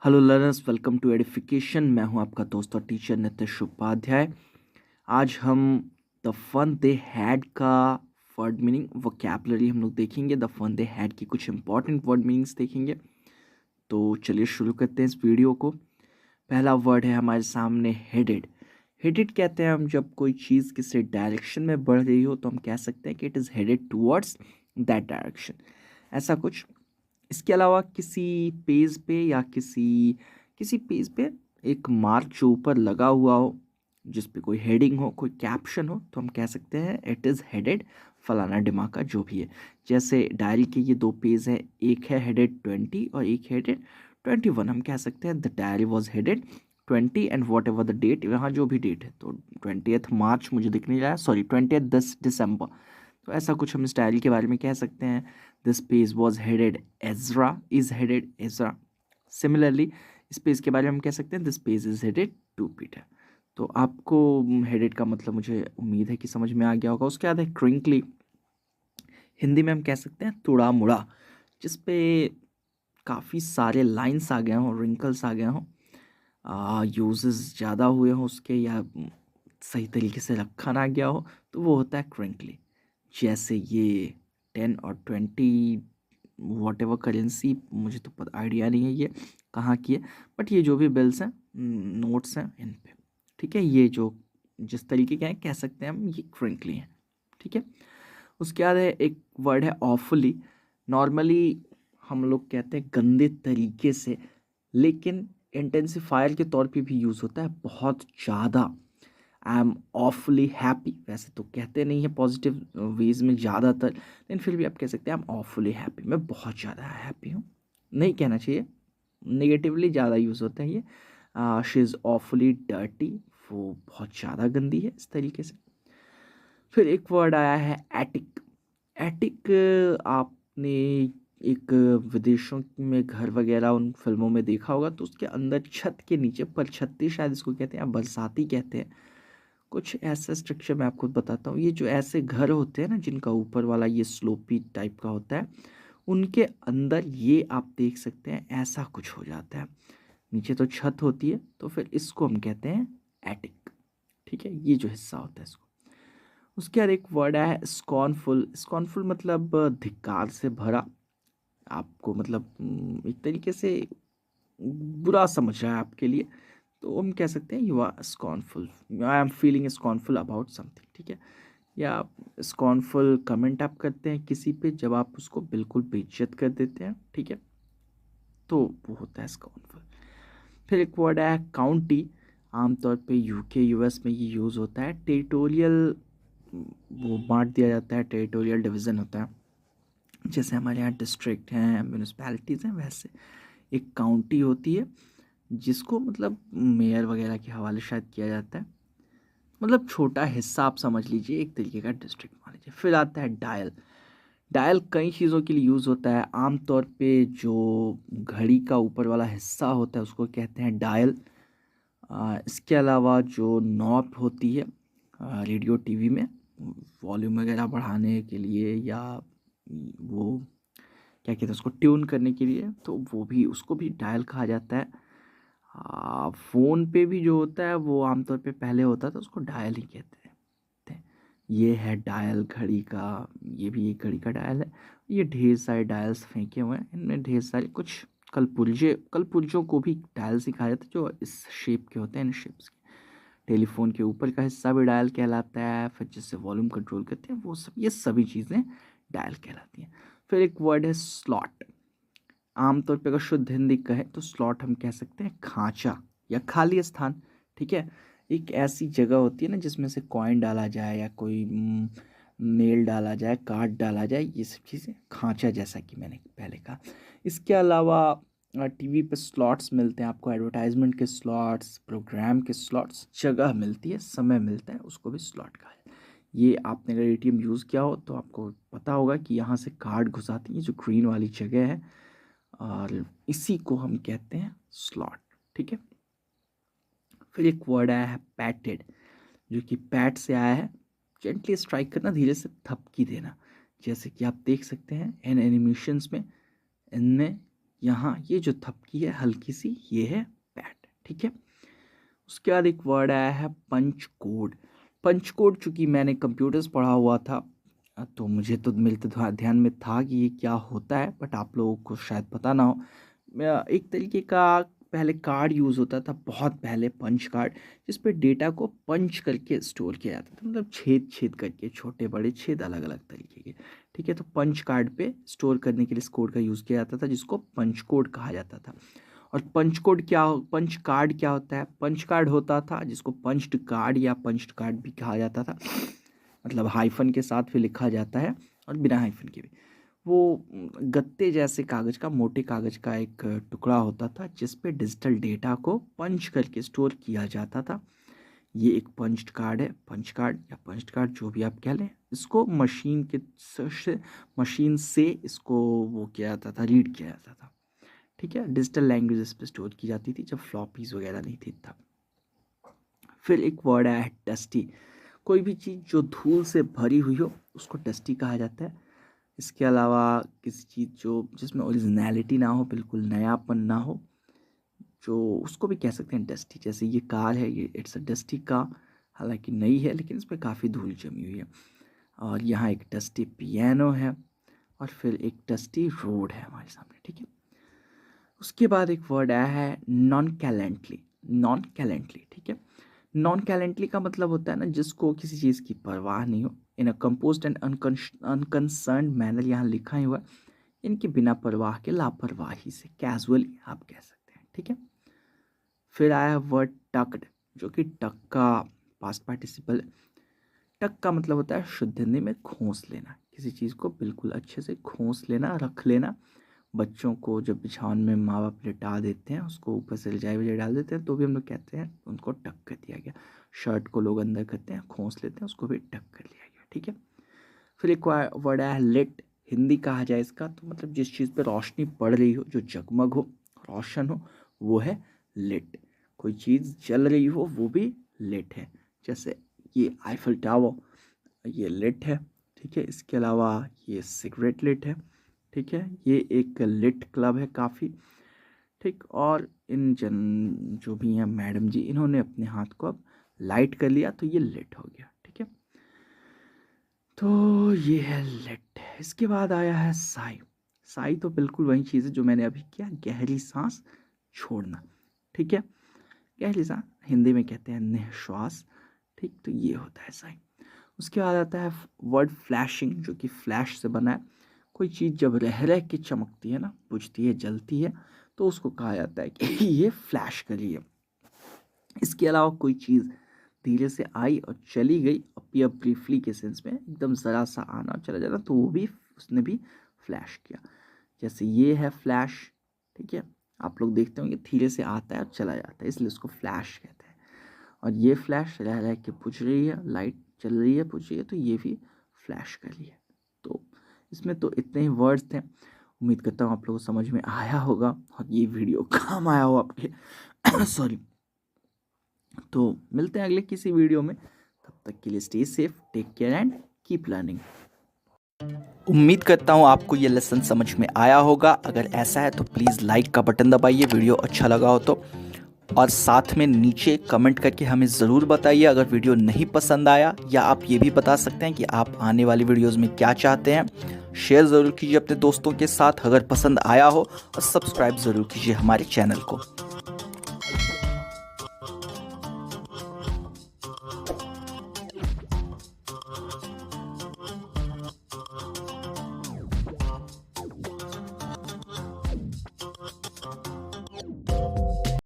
Hello learners, welcome to edification. मैं हूं आपका दोस्त और टीचर नितिश उपाध्याय। आज हम द फन दे हैड का वर्ड मीनिंग वोकैबुलरी हम लोग देखेंगे। द फन दे हैड की कुछ इंपॉर्टेंट वर्ड मीनिंग्स देखेंगे। तो चलिए शुरू करते हैं इस वीडियो को। पहला वर्ड है हमारे सामने हेडेड। हेडेड कहते हैं हम जब कोई चीज़ किसी डायरेक्शन में बढ़ रही हो तो हम कह सकते हैं कि it is headed towards that direction, ऐसा कुछ। इसके अलावा किसी पेज पे या किसी किसी पेज पे एक मार्क जो ऊपर लगा हुआ हो, जिस पे कोई हेडिंग हो, कोई कैप्शन हो, तो हम कह सकते हैं इट इज़ हेडेड फलाना डिमाका जो भी है। जैसे डायरी के ये दो पेज हैं, एक है हेडेड 20 और एक हेडेड 21। हम कह सकते हैं the diary was headed 20 and whatever the date, यहाँ जो भी डेट है तो 20th मार्च मुझे दिख नहीं रहा है, सॉरी 20th दिसंबर। तो ऐसा कुछ हम इस डायरी के बारे में कह सकते हैं। This page was headed Ezra, is headed Ezra. Similarly इस पेज के बारे में हम कह सकते हैं this page is headed to Peter. तो आपको हेडेड का मतलब मुझे उम्मीद है कि समझ में आ गया होगा। उसके बाद है क्रिंकली। हिंदी में हम कह सकते हैं तुड़ा मुड़ा, जिस पे काफ़ी सारे लाइंस आ गए हों, रिंकल्स आ गए हों, यूजेस ज़्यादा हुए हों उसके, या सही तरीके से रखा ना गया हो, तो वो होता है क्रिंकली। जैसे ये 10 और 20 वॉट एवर करेंसी, मुझे तो पता आइडिया नहीं है ये कहाँ की है, बट ये जो भी बिल्स हैं, नोट्स हैं, इन पे ठीक है, ये जो जिस तरीके के हैं कह सकते हैं हम ये क्रिंकली हैं। ठीक है। उसके बाद है एक वर्ड है ऑफुली। नॉर्मली हम लोग कहते हैं गंदे तरीके से, लेकिन इंटेंसिफायर के तौर पे भी यूज़ होता है बहुत ज़्यादा। आई एम ऑफुली हैप्पी, वैसे तो कहते नहीं है पॉजिटिव वेज में ज़्यादातर, लेकिन फिर भी आप कह सकते हैं आई एम ऑफुली हैप्पी, मैं बहुत ज़्यादा हैप्पी हूँ। नहीं कहना चाहिए, नेगेटिवली ज़्यादा यूज़ होता है ये। शी इज़ ऑफुली डर्टी, वो बहुत ज़्यादा गंदी है, इस तरीके से। फिर एक वर्ड आया है एटिक। एटिक आपने एक विदेशों में घर वगैरह उन फिल्मों में देखा होगा, तो उसके अंदर छत के नीचे परछत्ती शायद इसको कहते हैं, या बरसाती कहते हैं, कुछ ऐसा स्ट्रक्चर मैं आपको बताता हूँ। ये जो ऐसे घर होते हैं ना, जिनका ऊपर वाला ये स्लोपी टाइप का होता है, उनके अंदर ये आप देख सकते हैं ऐसा कुछ हो जाता है। नीचे तो छत होती है, तो फिर इसको हम कहते हैं एटिक। ठीक है, ये जो हिस्सा होता है इसको। उसके बाद एक वर्ड है स्कॉनफुल। स्कॉनफुल मतलब धिक्कार से भरा, आपको मतलब एक तरीके से बुरा समझ रहा है आपके लिए, तो हम कह सकते हैं you are scornful, I am feeling scornful about something. ठीक है। या स्कॉनफुल कमेंट आप करते हैं किसी पे जब आप उसको बिल्कुल बेइज्जत कर देते हैं। ठीक है, तो वो होता है स्कॉनफुल। फिर एक वर्ड है काउंटी। आमतौर पे यूके यूएस में ये यूज़ होता है। टेरिटोरियल, वो बांट दिया जाता है, टेरिटोरियल डिवीज़न होता है। जैसे हमारे यहाँ डिस्ट्रिक्ट हैं, म्यूनिसपैलिटीज़ हैं, वैसे एक काउंटी होती है, जिसको मतलब मेयर वगैरह के हवाले शायद किया जाता है। मतलब छोटा हिस्सा आप समझ लीजिए, एक तरीके का डिस्ट्रिक्ट मान लीजिए। फिर आता है डायल। डायल कई चीज़ों के लिए यूज़ होता है। आमतौर पे जो घड़ी का ऊपर वाला हिस्सा होता है उसको कहते हैं डायल। इसके अलावा जो नॉब होती है रेडियो टीवी में, वॉल्यूम वगैरह बढ़ाने के लिए, या वो क्या कहते हैं उसको ट्यून करने के लिए, तो वो भी, उसको भी डायल कहा जाता है। फ़ोन पे भी जो होता है वो आमतौर पे पहले होता था, उसको डायल ही कहते हैं। ये है डायल घड़ी का, ये भी एक घड़ी का डायल है। ये ढेर सारे डायल्स फेंके हुए हैं, इनमें ढेर सारे कुछ कलपुर्जों को भी डायल सिखाया जाता है, जो इस शेप के होते हैं, इन शेप्स के। टेलीफोन के ऊपर का हिस्सा भी डायल कहलाता है, फिर जिससे वॉल्यूम कंट्रोल करते हैं वो सब, ये सभी चीज़ें डायल कहलाती हैं। फिर एक वर्ड है स्लॉट। आमतौर पे अगर शुद्ध हिंदी कहें तो स्लॉट हम कह सकते हैं खांचा या खाली स्थान। ठीक है, एक ऐसी जगह होती है ना जिसमें से कॉइन डाला जाए, या कोई मेल डाला जाए, कार्ड डाला जाए, ये सब चीज़ें खांचा, जैसा कि मैंने पहले कहा। इसके अलावा टीवी पे स्लॉट्स मिलते हैं आपको, एडवर्टाइजमेंट के स्लॉट्स, प्रोग्राम के स्लॉट्स, जगह मिलती है, समय मिलता है, उसको भी स्लॉट कहा है। ये आपने अगर एटीएम यूज़ किया हो तो आपको पता होगा कि यहाँ से कार्ड घुसाती है, जो ग्रीन वाली जगह है, और इसी को हम कहते हैं स्लॉट। ठीक है। फिर एक वर्ड आया है पैटेड, जो कि पैट से आया है, जेंटली स्ट्राइक करना, धीरे से थपकी देना। जैसे कि आप देख सकते हैं इन एनिमेशंस में, इनमें यहाँ ये जो थपकी है हल्की सी, ये है पैड, ठीक है। उसके बाद एक वर्ड आया है पंच कोड। पंच कोड चूँकि मैंने कंप्यूटर्स पढ़ा हुआ था तो मुझे तो मिलते ध्यान में था कि ये क्या होता है, बट आप लोगों को शायद पता ना हो। एक तरीके का पहले कार्ड यूज़ होता था, बहुत पहले पंच कार्ड, जिस पे डेटा को पंच करके स्टोर किया जाता था, मतलब छेद छेद करके, छोटे बड़े छेद अलग अलग तरीके के, ठीक है। तो पंच कार्ड पे स्टोर करने के लिए इस कोड का यूज़ किया जाता था, जिसको पंच कोड कहा जाता था। और पंच कार्ड क्या होता है? पंच कार्ड होता था जिसको पंच्ड कार्ड या पंच्ड कार्ड भी कहा जाता था, मतलब हाइफन के साथ भी लिखा जाता है और बिना हाइफन के भी। वो गत्ते जैसे कागज़ का, मोटे कागज़ का एक टुकड़ा होता था जिस पे डिजिटल डेटा को पंच करके स्टोर किया जाता था। ये एक पंच्ड कार्ड है, पंच कार्ड या पंच्ड कार्ड जो भी आप कह लें। इसको मशीन से इसको वो किया जाता था, रीड किया जाता था, ठीक है। डिजिटल लैंग्वेजेस पे स्टोर की जाती थी जब फ्लॉपीज़ वगैरह नहीं थी तब। फिर एक वर्ड आया है डस्टी। कोई भी चीज़ जो धूल से भरी हुई हो उसको डस्टी कहा जाता है। इसके अलावा किसी चीज़ जिसमें ओरिजिनलिटी ना हो, बिल्कुल नयापन ना हो, जो उसको भी कह सकते हैं डस्टी। जैसे ये कार है, ये इट्स अ डस्टी कार, हालांकि नई है लेकिन इस पर काफ़ी धूल जमी हुई है। और यहाँ एक डस्टी पियानो है और फिर एक डस्टी रोड है हमारे सामने, ठीक है। उसके बाद एक वर्ड आया है नॉन कैलेंटली। नॉन कैलेंटली, ठीक है। नॉन कैलेंटली का मतलब होता है ना जिसको किसी चीज़ की परवाह नहीं हो। इन अ कंपोज्ड एंड अनकंसर्न्ड मैनर, यहाँ लिखा ही हुआ है, इनके बिना परवाह के, लापरवाही से, कैजुअली आप कह सकते हैं, ठीक है। फिर आया वर्ड टक्ड, जो कि टक का पास्ट पार्टिसिपल है। टक का मतलब होता है शुद्ध हिंदी में खोस लेना, किसी चीज़ को बिल्कुल अच्छे से खोस लेना, रख लेना। बच्चों को जब बिछावन में माँ बाप लिटा देते हैं, उसको ऊपर से रजाई वजाई डाल देते हैं, तो भी हम लोग कहते हैं उनको टक कर दिया गया। शर्ट को लोग अंदर करते हैं, खोस लेते हैं, उसको भी टक कर लिया गया, ठीक है। फिर एक वर्ड आया है लिट। हिंदी कहा जाए इसका तो मतलब जिस चीज़ पर रोशनी पड़ रही हो, जो जगमग हो, रोशन हो, वो है लिट। कोई चीज़ जल रही हो वो भी लिट है। जैसे ये आईफल टावर, ये लिट है, ठीक है। इसके अलावा ये सिगरेट लिट है, ठीक है। ये एक लिट क्लब है काफ़ी, ठीक। और इन जो भी हैं मैडम जी, इन्होंने अपने हाथ को अब लाइट कर लिया तो ये लिट हो गया, ठीक है। तो ये है लिट। इसके बाद आया है साई। साई तो बिल्कुल वही चीज़ है जो मैंने अभी किया, गहरी सांस छोड़ना, ठीक है। गहरी सांस हिंदी में कहते हैं निश्वास, ठीक। तो ये होता है साई। उसके बाद आता है वर्ड फ्लैशिंग, जो कि फ्लैश से बना है। कोई चीज़ जब रह रह के चमकती है ना, बुझती है, जलती है, तो उसको कहा जाता है कि ये फ्लैश करी है। इसके अलावा कोई चीज़ धीरे से आई और चली गई, अपीयर ब्रीफली के सेंस में, एकदम ज़रा सा आना और चला जाना, तो वो भी उसने भी फ्लैश किया। जैसे ये है फ्लैश, ठीक है। आप लोग देखते होंगे धीरे से आता है और चला जाता है, इसलिए उसको फ्लैश कहते हैं। और ये फ्लैश रह रह के बुझ रही है, लाइट चल रही है, बुझ रही है, तो ये भी फ्लैश कर रही है। तो इसमें तो इतने ही वर्ड्स थे। उम्मीद करता हूँ आप लोगों को समझ में आया होगा और ये वीडियो काम आया हो आपके सॉरी। तो मिलते हैं अगले किसी वीडियो में, तब तक के लिए stay safe, take care and keep learning. उम्मीद करता हूँ आपको ये लेसन समझ में आया होगा। अगर ऐसा है तो प्लीज़ लाइक का बटन दबाइए, वीडियो अच्छा लगा हो तो, और साथ में नीचे कमेंट करके हमें ज़रूर बताइए अगर वीडियो नहीं पसंद आया, या आप ये भी बता सकते हैं कि आप आने वाली वीडियोस में क्या चाहते हैं। शेयर ज़रूर कीजिए अपने दोस्तों के साथ अगर पसंद आया हो, और सब्सक्राइब ज़रूर कीजिए हमारे चैनल को।